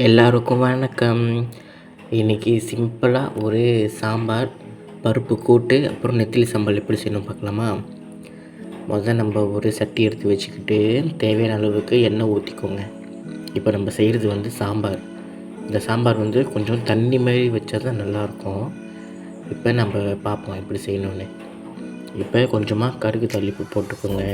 எல்லாருக்கும் வணக்கம். இன்றைக்கி சிம்பிளாக ஒரு சாம்பார், பருப்பு கூட்டு, அப்புறம் நெத்திலி சாம்பார் எப்படி செய்யணும் பார்க்கலாமா? முதல்ல நம்ம ஒரு சட்டி எடுத்து வச்சுக்கிட்டு தேவையான அளவுக்கு எண்ணெய் ஊற்றிக்கோங்க. இப்போ நம்ம செய்கிறது சாம்பார். இந்த சாம்பார் கொஞ்சம் தண்ணி மாதிரி வச்சா தான் நல்லாயிருக்கும். இப்போ நம்ம பார்ப்போம் எப்படி செய்யணுன்னு. இப்போ கொஞ்சமாக கடுகு தாளிப்பு போட்டுக்கோங்க.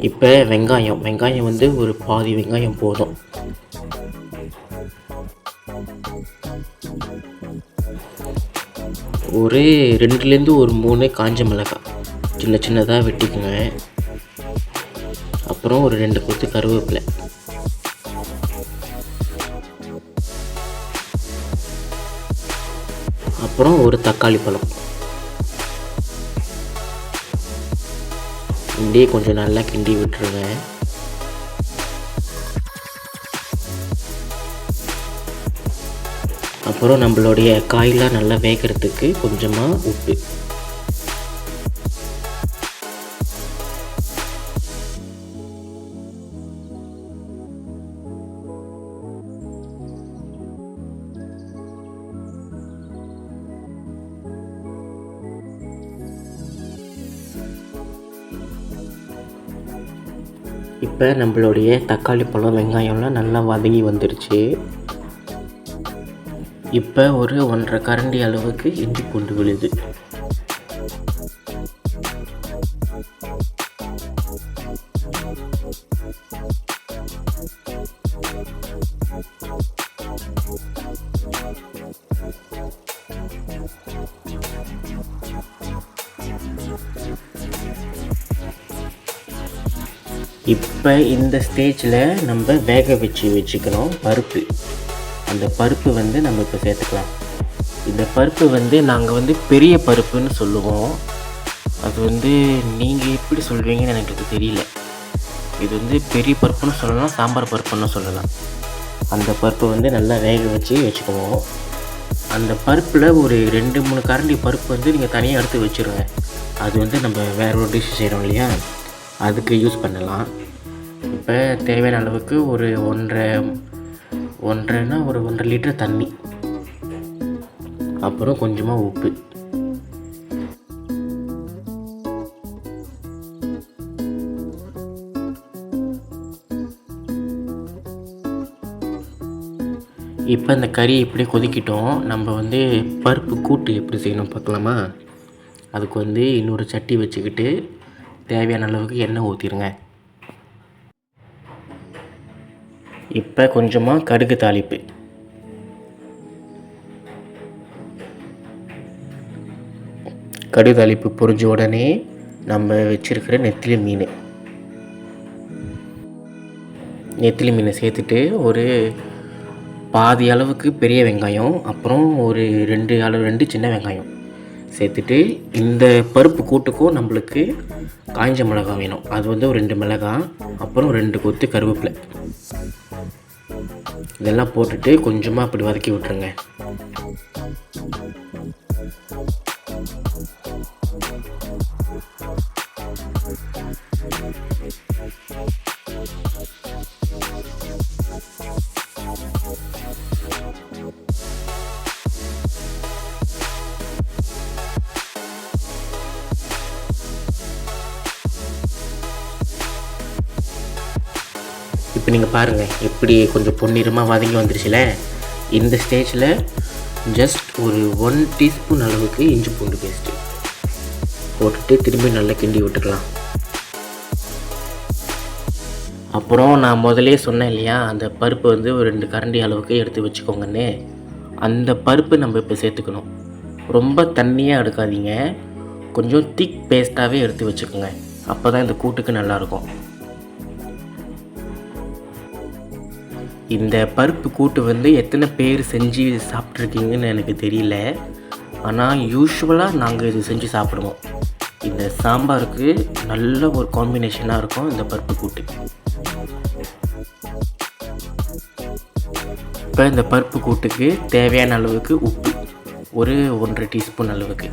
இப்போ வெங்காயம் ஒரு பாதி வெங்காயம் போதும். ஒரு 2லேருந்து ஒரு 3 காஞ்ச மிளகாய் சின்ன சின்னதாக வெட்டிக்குங்க. அப்புறம் ஒரு 2 கொத்து கருவேப்பிலை, அப்புறம் ஒரு தக்காளி பழம். இப்படியே கொஞ்சம் நல்லா கிண்டி விட்டுருங்க. அப்புறம் நம்மளுடைய காயெலாம் நல்லா வேகிறதுக்கு கொஞ்சமாக உப்பு. இப்போ நம்மளுடைய தக்காளி பழம் வெங்காயம்லாம் நல்லா வதங்கி வந்துருச்சு. இப்போ ஒரு 1.5 கரண்டி அளவுக்கு இஞ்சி பூண்டு விழுது. இப்போ இந்த ஸ்டேஜில் நம்ம வேக வச்சுக்கணும் பருப்பு. அந்த பருப்பு நம்ம இப்போ சேர்த்துக்கலாம். இந்த பருப்பு நாங்கள் பெரிய பருப்புன்னு சொல்லுவோம். அது நீங்கள் எப்படி சொல்வீங்கன்னு எனக்கு தெரியல. இது பெரிய பருப்புன்னு சொல்லலாம், சாம்பார் பருப்புன்னு சொல்லலாம். அந்த பருப்பு நல்லா வேக வச்சுக்குவோம். அந்த பருப்பில் ஒரு 2-3 கரண்டி பருப்பு நீங்கள் தனியாக எடுத்து வச்சுருங்க. அது நம்ம வேறு ஒரு டிஷ் செய்கிறோம் இல்லையா, அதுக்கு யூஸ் பண்ணலாம். இப்போ தேவையான அளவுக்கு ஒரு 1.5 லிட்டர் தண்ணி, அப்புறம் கொஞ்சமாக உப்பு. இப்போ இந்த கறி இப்படி கொதிக்கிட்டோம். நம்ம பருப்பு கூட்டு எப்படி செய்யணும் பார்க்கலாமா? அதுக்கு இன்னொரு சட்டி வச்சுக்கிட்டு தேவையான அளவுக்கு எண்ணெய் ஊற்றிடுங்க. இப்போ கொஞ்சமாக கடுகு தாளிப்பு, கடுகு தாளிப்பு பொரிஞ்ச உடனே நம்ம வச்சுருக்கிற நெத்திலி மீனை சேர்த்துட்டு ஒரு பாதி அளவுக்கு பெரிய வெங்காயம், அப்புறம் ஒரு 2 சின்ன வெங்காயம் சேர்த்துட்டு, இந்த பருப்பு கூட்டுக்கும் நம்மளுக்கு காய்ஞ்ச மிளகாய் வேணும். அது ஒரு 2 மிளகாய், அப்புறம் 2 கொத்து கருவேப்பிலை. இதெல்லாம் போட்டுட்டு கொஞ்சமாக அப்படி வதக்கி விட்டுருங்க. இப்போ நீங்கள் பாருங்கள் எப்படி கொஞ்சம் பொன்னிறமாக வதங்கி வந்துருச்சுல. இந்த ஸ்டேஜில் ஜஸ்ட் ஒரு 1 டீஸ்பூன் அளவுக்கு இஞ்சி பூண்டு பேஸ்ட்டு போட்டுட்டு திரும்பி நல்லா கிண்டி விட்டுக்கலாம். அப்புறம் நான் முதலே சொன்னேன் இல்லையா, அந்த பருப்பு ஒரு 2 கரண்டி அளவுக்கு எடுத்து வச்சுக்கோங்கன்னு. அந்த பருப்பு நம்ம இப்போ சேர்த்துக்கணும். ரொம்ப தண்ணியாக எடுக்காதீங்க, கொஞ்சம் திக் பேஸ்ட்டாகவே எடுத்து வச்சுக்கோங்க. அப்போ தான் இந்த கூட்டுக்கு நல்லாயிருக்கும். இந்த பருப்பு கூட்டு எத்தனை பேர் செஞ்சு சாப்பிட்ருக்கீங்கன்னு எனக்கு தெரியல. ஆனால் யூஷுவலாக நாங்கள் இது செஞ்சு சாப்பிடுவோம். இந்த சாம்பாருக்கு நல்ல ஒரு காம்பினேஷனாக இருக்கும் இந்த பருப்பு கூட்டு. இப்போ இந்த பருப்பு கூட்டுக்கு தேவையான அளவுக்கு உப்பு ஒரு 1.5 டீஸ்பூன் அளவுக்கு,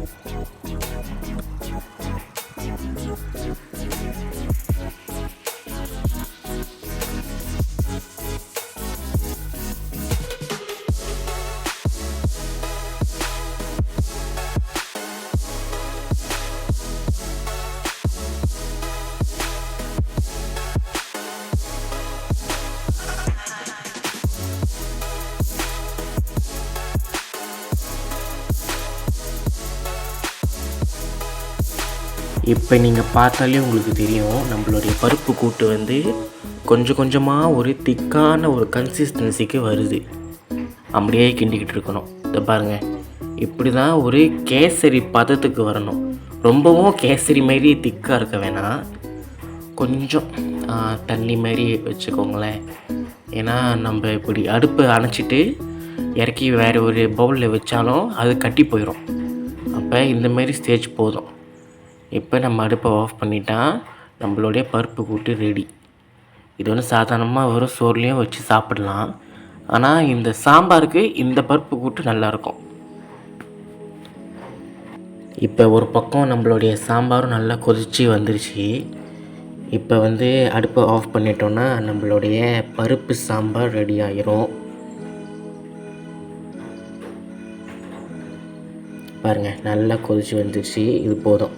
இப்போ நீங்கள் பார்த்தாலே உங்களுக்கு தெரியும், நம்மளுடைய பருப்பு கூட்டு வந்து கொஞ்சம் கொஞ்சமாக ஒரு திக்கான ஒரு கன்சிஸ்டன்சிக்கு வருது. அப்படியே கிண்டிக்கிட்டு இருக்கணும். இதை பாருங்கள், இப்படி தான் ஒரு கேசரி பதத்துக்கு வரணும். ரொம்பவும் கேசரி மாரி திக்காக இருக்க வேணாம், கொஞ்சம் தண்ணி மாரி வச்சுக்கோங்களேன். ஏன்னா நம்ம இப்படி அடுப்பை அணைச்சிட்டு இறக்கி வேறு ஒரு பவுலில் வச்சாலும் அது கட்டி போயிடும். அப்போ இந்தமாரி ஸ்டேஜ் போதும். இப்போ நம்ம அடுப்பை ஆஃப் பண்ணிட்டா நம்மளுடைய பருப்பு கூட்டு ரெடி. இது வந்து சாதாரணமாக வெறும் சோறுலேயும் வச்சு சாப்பிடலாம். ஆனால் இந்த சாம்பாருக்கு இந்த பருப்பு கூட்டு நல்லாயிருக்கும். இப்போ ஒரு பக்கம் நம்மளுடைய சாம்பாரும் நல்லா கொதித்து வந்துருச்சு. இப்போ வந்து அடுப்பை ஆஃப் பண்ணிட்டோன்னா நம்மளுடைய பருப்பு சாம்பார் ரெடி ஆகிரும். பாருங்கள், நல்லா கொதித்து வந்துருச்சு. இது போதும்.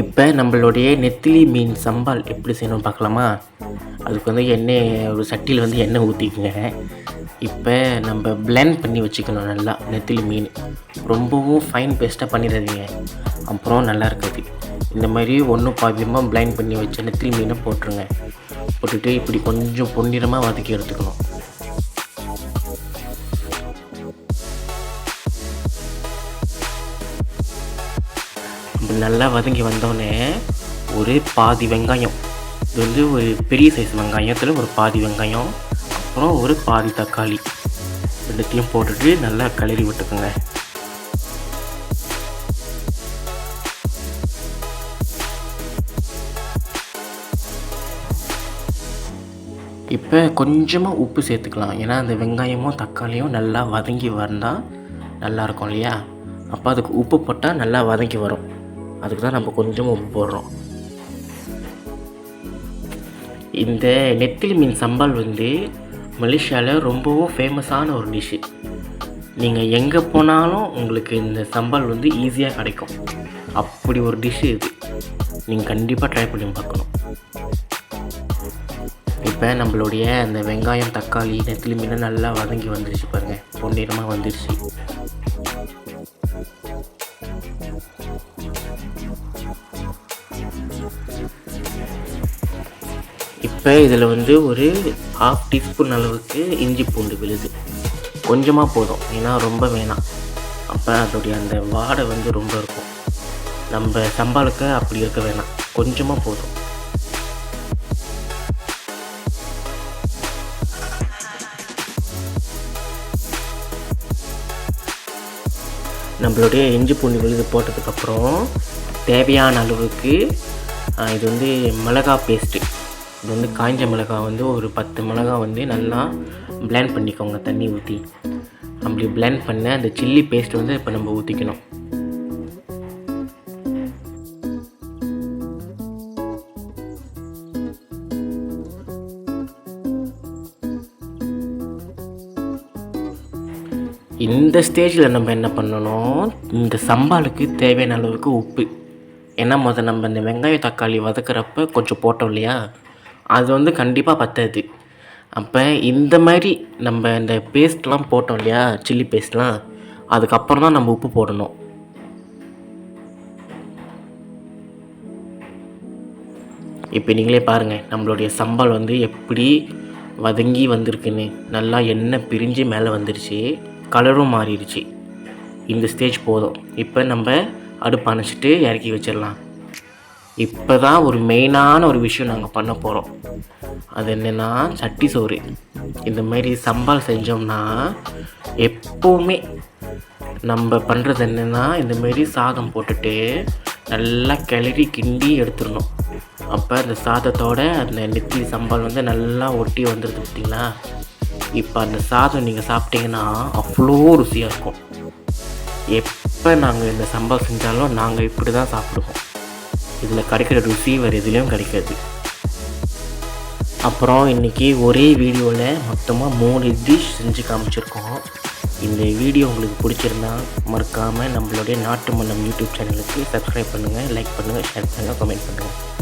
இப்போ நம்மளுடைய நெத்திலி மீன் சம்பால் எப்படி செய்யணும்னு பார்க்கலாமா? அதுக்கு வந்து ஒரு சட்டியில் வந்து எண்ணெய் ஊற்றிக்குங்க. இப்போ நம்ம பிளெண்ட் பண்ணி வச்சுக்கணும் நல்லா நெத்திலி மீன். ரொம்பவும் ஃபைன் பேஸ்ட்டாக பண்ணிடாதீங்க, அப்புறம் நல்லா இருக்காது. இந்த மாதிரி ஒன்றும் பாதியமாக பிளைண்ட் பண்ணி வச்ச நெத்திலி மீனை போட்டுருங்க. போட்டுட்டு இப்படி கொஞ்சம் பொன்னிறமாக வதக்கி எடுத்துக்கணும். இப்படி நல்லா வதங்கி வந்தோடனே ஒரு பாதி வெங்காயம், இது வந்து ஒரு பெரிய சைஸ் வெங்காயத்தில் ஒரு பாதி வெங்காயம், அப்புறம் ஒரு பாதி தக்காளி, ரெண்டுத்தையும் போட்டுட்டு நல்லா கிளறி விட்டுக்குங்க. இப்போ கொஞ்சமாக உப்பு சேர்த்துக்கலாம். ஏன்னா அந்த வெங்காயமும் தக்காளியும் நல்லா வதங்கி வந்தால் நல்லாயிருக்கும் இல்லையா? அப்போ அதுக்கு உப்பு போட்டால் நல்லா வதங்கி வரும். அதுக்கு தான் நம்ம கொஞ்சமாக உப்பு போடுறோம். இந்த நெத்திலி மீன் சம்பால் வந்து மலேசியாவில் ரொம்பவும் ஃபேமஸான ஒரு டிஷ்ஷு. நீங்கள் எங்கே போனாலும் உங்களுக்கு இந்த சம்பால் வந்து ஈஸியாக கிடைக்கும். அப்படி ஒரு டிஷ்ஷு இது. நீங்கள் கண்டிப்பாக ட்ரை பண்ணி பார்க்கணும். இப்போ நம்மளுடைய அந்த வெங்காயம் தக்காளி நெத்திலி மீன் நல்லா வதங்கி வந்துருச்சு. பாருங்கள், பொன்னிறமாக வந்துருச்சு. இப்போ இதில் வந்து ஒரு 1/2 டீஸ்பூன் அளவுக்கு இஞ்சி பூண்டு விழுது. கொஞ்சமாக போதும், ஏன்னா ரொம்ப வேணாம். அப்போ அதோடைய அந்த வாடை வந்து ரொம்ப இருக்கும். நம்ம சம்பாலுக்கு அப்படி இருக்க வேணாம், கொஞ்சமாக போதும். நம்மளுடைய இஞ்சி பூண்டு விழுது போட்டதுக்கப்புறம் தேவையான அளவுக்கு இது வந்து மிளகா பேஸ்ட்டு. இது வந்து காய்ஞ்ச மிளகா வந்து ஒரு 10 மிளகா வந்து நல்லா பிளெண்ட் பண்ணிக்கோங்க தண்ணி ஊற்றி. அப்படி பிளெண்ட் பண்ண அந்த சில்லி பேஸ்ட் வந்து இப்போ நம்ம ஊற்றிக்கணும். இந்த ஸ்டேஜில் நம்ம என்ன பண்ணணும், இந்த சம்பாலுக்கு தேவையான அளவுக்கு உப்பு. ஏன்னா நம்ம இந்த வெங்காயம் தக்காளி வதக்கிறப்ப கொஞ்சம் போட்டோம் இல்லையா, அது வந்து கண்டிப்பாக பத்தாது. அப்போ இந்த மாதிரி நம்ம இந்த பேஸ்ட்லாம் போட்டோம் இல்லையா, சில்லி பேஸ்ட்லாம், அதுக்கப்புறம் தான் நம்ம உப்பு போடணும். இப்போ நீங்களே பாருங்கள், நம்மளுடைய சம்பால் வந்து எப்படி வதங்கி வந்திருக்குன்னு. நல்லா எண்ணெய் பிரிஞ்சு மேலே வந்துருச்சு, கலரும் மாறிடுச்சு. இந்த ஸ்டேஜ் போதும். இப்போ நம்ம அடுப்பு அணைச்சிட்டு இறக்கி வச்சிடலாம். இப்போ தான் ஒரு மெயினான ஒரு விஷயம் நாங்கள் பண்ண போகிறோம். அது என்னென்னா சட்டி சோறு. இந்த மாதிரி சம்பால் செஞ்சோம்னா எப்போவுமே நம்ம பண்ணுறது என்னென்னா, இந்தமாரி சாதம் போட்டுட்டு நல்லா கிளறி கிண்டி எடுத்துடணும். அப்போ அந்த சாதத்தோட அந்த நெத்திலி சம்பால் வந்து நல்லா ஒட்டி வந்துடுது பார்த்திங்களா. இப்போ அந்த சாதம் நீங்கள் சாப்பிட்டீங்கன்னா அவ்வளோ ருசியாக இருக்கும். எப்போ நாங்கள் இந்த சம்பால் செஞ்சாலும் நாங்கள் இப்படி தான் சாப்பிடுவோம். இதில் கிடைக்கிற ருசி வேறு எதுலேயும் கிடைக்காது. அப்புறம் இன்றைக்கி ஒரே வீடியோவில் மொத்தமாக 3 டிஷ் செஞ்சு காமிச்சிருக்கோம். இந்த வீடியோ உங்களுக்கு பிடிச்சிருந்தா மறக்காமல் நம்மளுடைய நாட்டு மன்னம் யூடியூப் சேனலுக்கு சப்ஸ்கிரைப் பண்ணுங்கள், லைக் பண்ணுங்கள், ஷேர் பண்ணுங்கள், கமெண்ட் பண்ணுங்கள்.